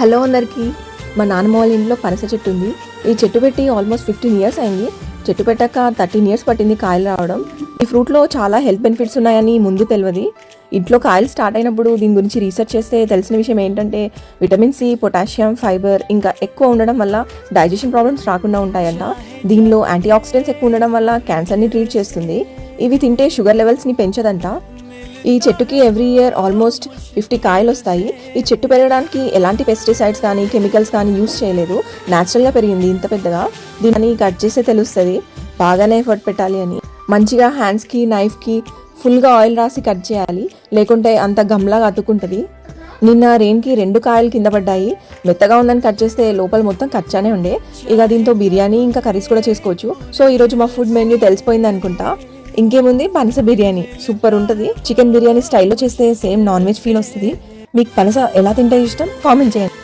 Hello అందరికీ. మా నాన్నమ్మ వాళ్ళ ఇంట్లో పనస చెట్టు ఉంది. ఈ చెట్టు పెట్టి ఆల్మోస్ట్ 15 ఇయర్స్ అయింది. చెట్టు పెట్టాక 13 ఇయర్స్ పట్టింది కాయలు రావడం. ఈ ఫ్రూట్లో చాలా హెల్త్ బెనిఫిట్స్ ఉన్నాయని ముందు తెలియదు. ఇంట్లో కాయలు స్టార్ట్ అయినప్పుడు దీని గురించి రీసెర్చ్ చేస్తే తెలిసిన విషయం ఏంటంటే విటమిన్ సి, పొటాషియం, ఫైబర్ ఇంకా ఎక్కువ ఉండడం వల్ల డైజెషన్ ప్రాబ్లమ్స్ రాకుండా ఉంటాయంట. దీనిలో యాంటీ ఆక్సిడెంట్స్ ఎక్కువ ఉండడం వల్ల క్యాన్సర్ని ట్రీట్ చేస్తుంది. ఇవి తింటే షుగర్ లెవెల్స్ని పెంచదంట. ఈ చెట్టుకి ఎవ్రీ ఇయర్ ఆల్మోస్ట్ 50 కాయలు వస్తాయి. ఈ చెట్టు పెరగడానికి ఎలాంటి పెస్టిసైడ్స్ కానీ కెమికల్స్ కానీ యూస్ చేయలేదు. న్యాచురల్గా పెరిగింది ఇంత పెద్దగా. దీన్ని కట్ చేస్తే తెలుస్తుంది బాగానే ఎఫర్ట్ పెట్టాలి అని. మంచిగా హ్యాండ్స్కి నైఫ్కి ఫుల్గా ఆయిల్ రాసి కట్ చేయాలి, లేకుంటే అంత గమ్లాగా అతుక్కుంటుంది. నిన్న రెయిన్కి 2 కాయలు కింద పడ్డాయి. మెత్తగా ఉందని కట్ చేస్తే లోపల మొత్తం కచ్చానే ఉండే. ఇక దీంతో బిర్యానీ ఇంకా కర్రీస్ కూడా చేసుకోవచ్చు. సో ఈరోజు మా ఫుడ్ మెన్యూ తెలిసిపోయింది అనుకుంటా. ఇంకేముంది, పనస బిర్యానీ సూపర్ ఉంటుంది. చికెన్ బిర్యానీ స్టైల్లో చేస్తే సేమ్ నాన్ వెజ్ ఫీల్ వస్తుంది. మీకు పనస ఎలా తింటే ఇష్టం కామెంట్ చేయండి.